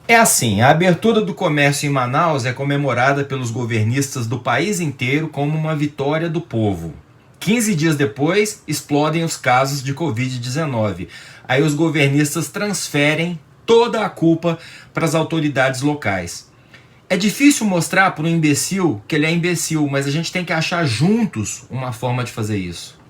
É assim, a abertura do comércio em Manaus é comemorada pelos governistas do país inteiro como uma vitória do povo. 15 dias depois, explodem os casos de Covid-19. Aí os governistas transferem toda a culpa para as autoridades locais. É difícil mostrar para um imbecil que ele é imbecil, mas a gente tem que achar juntos uma forma de fazer isso.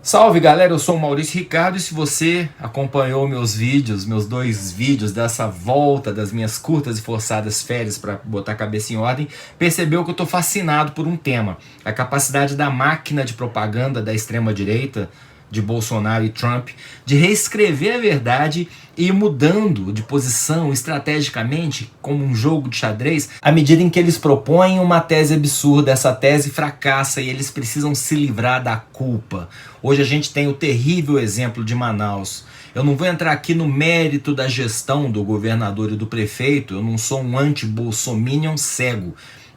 Salve galera, eu sou o Maurício Ricardo e se você acompanhou meus vídeos, meus 2 vídeos dessa volta das minhas curtas e forçadas férias para botar a cabeça em ordem, percebeu que eu estou fascinado por um tema: a capacidade da máquina de propaganda da extrema-direita, de Bolsonaro e Trump, de reescrever a verdade e ir mudando de posição estrategicamente, como um jogo de xadrez, à medida em que eles propõem uma tese absurda. Essa tese fracassa e eles precisam se livrar da culpa. Hoje a gente tem o terrível exemplo de Manaus. Eu não vou entrar aqui no mérito da gestão do governador e do prefeito, eu não sou um anti-bolsominion cego.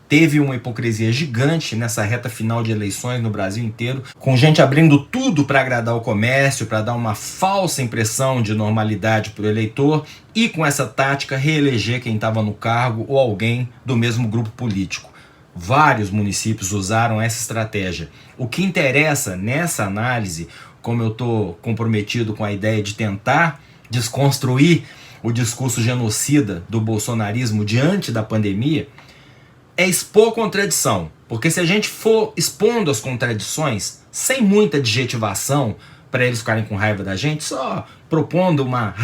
Teve uma hipocrisia gigante nessa reta final de eleições no Brasil inteiro, com gente abrindo tudo para agradar o comércio, para dar uma falsa impressão de normalidade para o eleitor e, com essa tática, reeleger quem estava no cargo ou alguém do mesmo grupo político. Vários municípios usaram essa estratégia. O que interessa nessa análise, como eu estou comprometido com a ideia de tentar desconstruir o discurso genocida do bolsonarismo diante da pandemia, é expor contradição, porque se a gente for expondo as contradições sem muita adjetivação para eles ficarem com raiva da gente, só propondo uma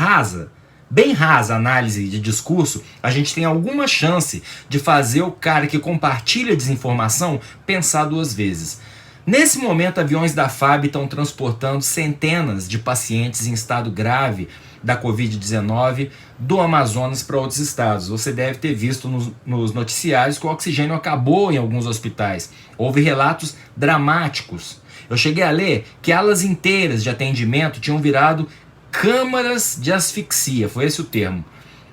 bem rasa análise de discurso, a gente tem alguma chance de fazer o cara que compartilha desinformação pensar 2 vezes. Nesse momento, aviões da FAB estão transportando centenas de pacientes em estado grave da Covid-19 do Amazonas para outros estados. Você deve ter visto nos noticiários que o oxigênio acabou em alguns hospitais. Houve relatos dramáticos. Eu cheguei a ler que alas inteiras de atendimento tinham virado câmaras de asfixia, foi esse o termo.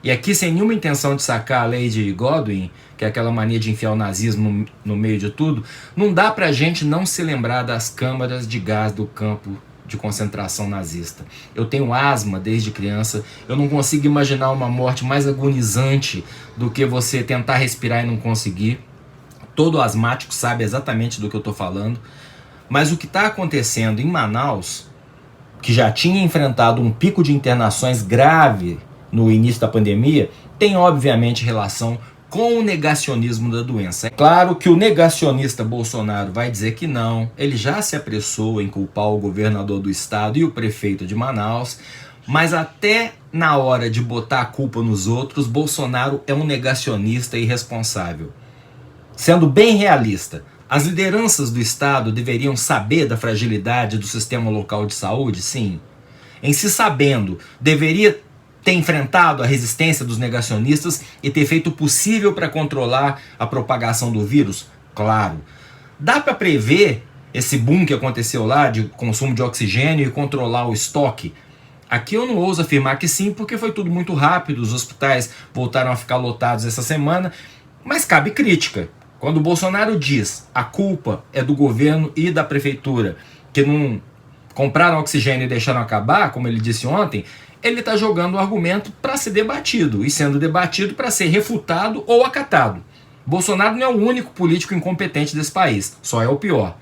E aqui, sem nenhuma intenção de sacar a lei de Godwin, que é aquela mania de enfiar o nazismo no meio de tudo, não dá pra gente não se lembrar das câmaras de gás do campo de concentração nazista. Eu tenho asma desde criança, eu não consigo imaginar uma morte mais agonizante do que você tentar respirar e não conseguir. Todo asmático sabe exatamente do que eu estou falando. Mas o que está acontecendo em Manaus, que já tinha enfrentado um pico de internações grave no início da pandemia, tem obviamente relação com o negacionismo da doença. É claro que o negacionista Bolsonaro vai dizer que não, ele já se apressou em culpar o governador do estado e o prefeito de Manaus, mas até na hora de botar a culpa nos outros, Bolsonaro é um negacionista irresponsável. Sendo bem realista, as lideranças do estado deveriam saber da fragilidade do sistema local de saúde? Sim. Em se sabendo, deveria ter enfrentado a resistência dos negacionistas e ter feito o possível para controlar a propagação do vírus? Claro. Dá para prever esse boom que aconteceu lá de consumo de oxigênio e controlar o estoque? Aqui eu não ouso afirmar que sim, porque foi tudo muito rápido, os hospitais voltaram a ficar lotados essa semana, mas cabe crítica. Quando o Bolsonaro diz a culpa é do governo e da prefeitura, que não compraram oxigênio e deixaram acabar, como ele disse ontem, ele está jogando o argumento para ser debatido, e sendo debatido para ser refutado ou acatado. Bolsonaro não é o único político incompetente desse país, só é o pior.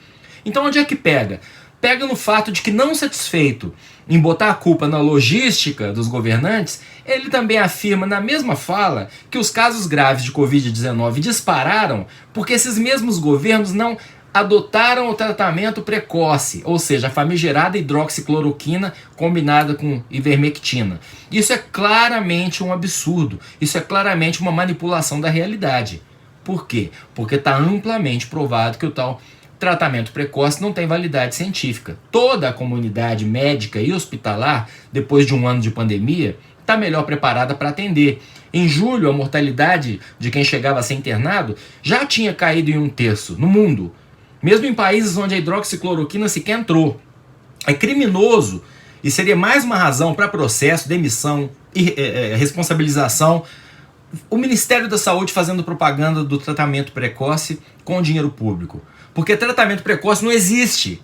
Então onde é que pega? Pega no fato de que, não satisfeito em botar a culpa na logística dos governantes, ele também afirma na mesma fala que os casos graves de Covid-19 dispararam porque esses mesmos governos não adotaram o tratamento precoce, ou seja, a famigerada hidroxicloroquina combinada com ivermectina. Isso é claramente um absurdo, isso é claramente uma manipulação da realidade. Por quê? Porque está amplamente provado que o tal tratamento precoce não tem validade científica. Toda a comunidade médica e hospitalar, depois de um ano de pandemia, está melhor preparada para atender. Em julho, a mortalidade de quem chegava a ser internado já tinha caído em 1/3 no mundo, mesmo em países onde a hidroxicloroquina sequer entrou. É criminoso e seria mais uma razão para processo, demissão e responsabilização o Ministério da Saúde fazendo propaganda do tratamento precoce com dinheiro público. Porque tratamento precoce não existe.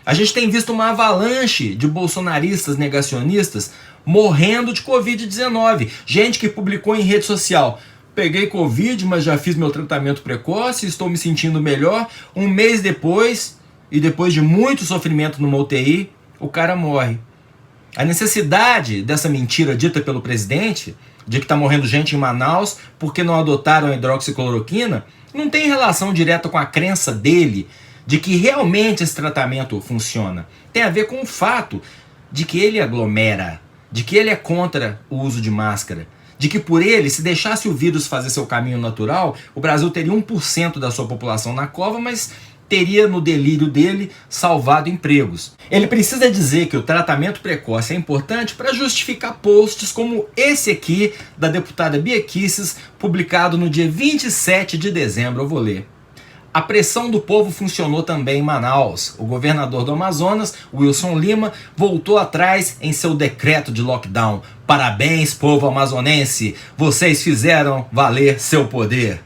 A gente tem visto uma avalanche de bolsonaristas negacionistas morrendo de Covid-19. Gente que publicou em rede social: peguei Covid, mas já fiz meu tratamento precoce, estou me sentindo melhor. Um mês depois, e depois de muito sofrimento numa UTI, o cara morre. A necessidade dessa mentira dita pelo presidente, de que está morrendo gente em Manaus porque não adotaram a hidroxicloroquina, não tem relação direta com a crença dele de que realmente esse tratamento funciona. Tem a ver com o fato de que ele aglomera, de que ele é contra o uso de máscara, de que por ele, se deixasse o vírus fazer seu caminho natural, o Brasil teria 1% da sua população na cova, mas teria no delírio dele salvado empregos. Ele precisa dizer que o tratamento precoce é importante para justificar posts como esse aqui da deputada Bia Kicis, publicado no dia 27 de dezembro. Eu vou ler. A pressão do povo funcionou também em Manaus. O governador do Amazonas, Wilson Lima, voltou atrás em seu decreto de lockdown. Parabéns, povo amazonense, vocês fizeram valer seu poder.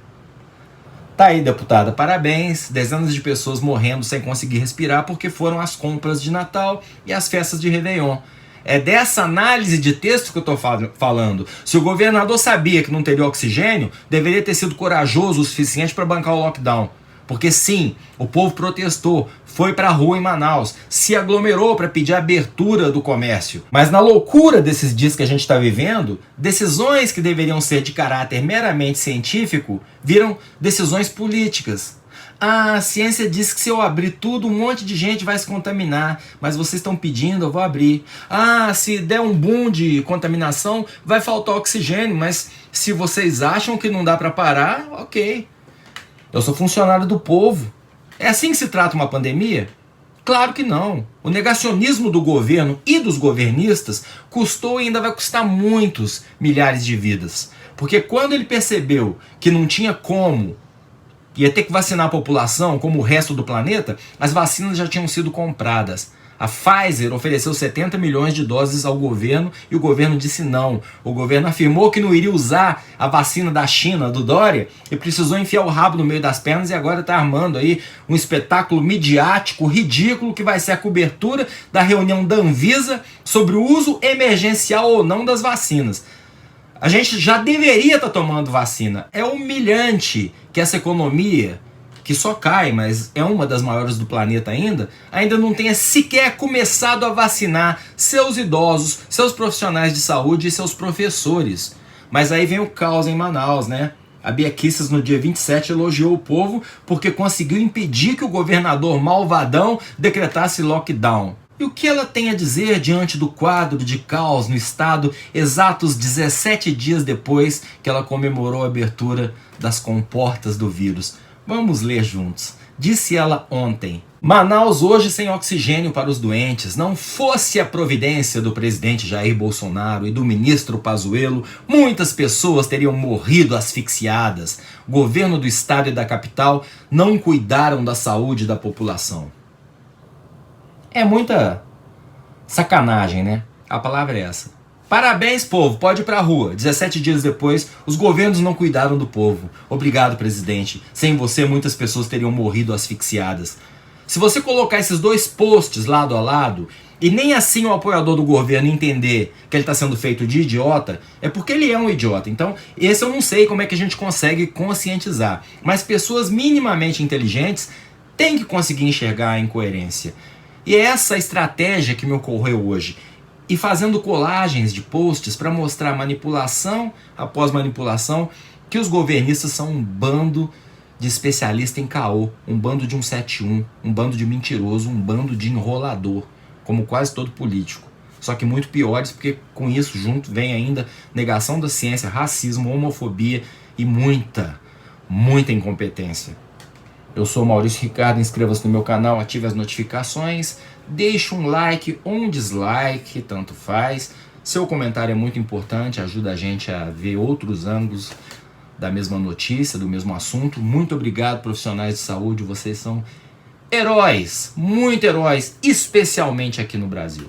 Tá aí, deputada, parabéns. Dezenas de pessoas morrendo sem conseguir respirar porque foram às compras de Natal e às festas de Réveillon. É dessa análise de texto que eu estou falando. Se o governador sabia que não teria oxigênio, deveria ter sido corajoso o suficiente para bancar o lockdown. Porque sim, o povo protestou, foi pra rua em Manaus, se aglomerou para pedir a abertura do comércio. Mas na loucura desses dias que a gente está vivendo, decisões que deveriam ser de caráter meramente científico viram decisões políticas. Ah, a ciência diz que se eu abrir tudo, um monte de gente vai se contaminar, mas vocês estão pedindo, eu vou abrir. Ah, se der um boom de contaminação, vai faltar oxigênio, mas se vocês acham que não dá para parar, ok. Eu sou funcionário do povo. É assim que se trata uma pandemia? Claro que não. O negacionismo do governo e dos governistas custou e ainda vai custar muitos milhares de vidas. Porque quando ele percebeu que não tinha como, ia ter que vacinar a população como o resto do planeta, as vacinas já tinham sido compradas. A Pfizer ofereceu 70 milhões de doses ao governo e o governo disse não. O governo afirmou que não iria usar a vacina da China, do Dória, e precisou enfiar o rabo no meio das pernas e agora está armando aí um espetáculo midiático ridículo que vai ser a cobertura da reunião da Anvisa sobre o uso emergencial ou não das vacinas. A gente já deveria estar tomando vacina. É humilhante que essa economia, que só cai, mas é uma das maiores do planeta ainda não tenha sequer começado a vacinar seus idosos, seus profissionais de saúde e seus professores. Mas aí vem o caos em Manaus, né? A Bia Kicis no dia 27 elogiou o povo porque conseguiu impedir que o governador malvadão decretasse lockdown. E o que ela tem a dizer diante do quadro de caos no estado, exatos 17 dias depois que ela comemorou a abertura das comportas do vírus? Vamos ler juntos. Disse ela ontem: Manaus hoje sem oxigênio para os doentes. Não fosse a providência do presidente Jair Bolsonaro e do ministro Pazuello, muitas pessoas teriam morrido asfixiadas. O governo do estado e da capital não cuidaram da saúde da população. É muita sacanagem, né? A palavra é essa. Parabéns, povo, pode ir pra rua. 17 dias depois, os governos não cuidaram do povo. Obrigado, presidente. Sem você, muitas pessoas teriam morrido asfixiadas. Se você colocar esses dois posts lado a lado, e nem assim o apoiador do governo entender que ele está sendo feito de idiota, é porque ele é um idiota. Então, esse eu não sei como é que a gente consegue conscientizar. Mas pessoas minimamente inteligentes têm que conseguir enxergar a incoerência. E é essa estratégia que me ocorreu hoje. E fazendo colagens de posts para mostrar manipulação após manipulação, que os governistas são um bando de especialista em caô, um bando de 171, um bando de mentiroso, um bando de enrolador, como quase todo político. Só que muito piores, porque com isso junto vem ainda negação da ciência, racismo, homofobia e muita incompetência. Eu sou Maurício Ricardo, inscreva-se no meu canal, ative as notificações, deixe um like ou um dislike, tanto faz. Seu comentário é muito importante, ajuda a gente a ver outros ângulos da mesma notícia, do mesmo assunto. Muito obrigado, profissionais de saúde, vocês são heróis, muito heróis, especialmente aqui no Brasil.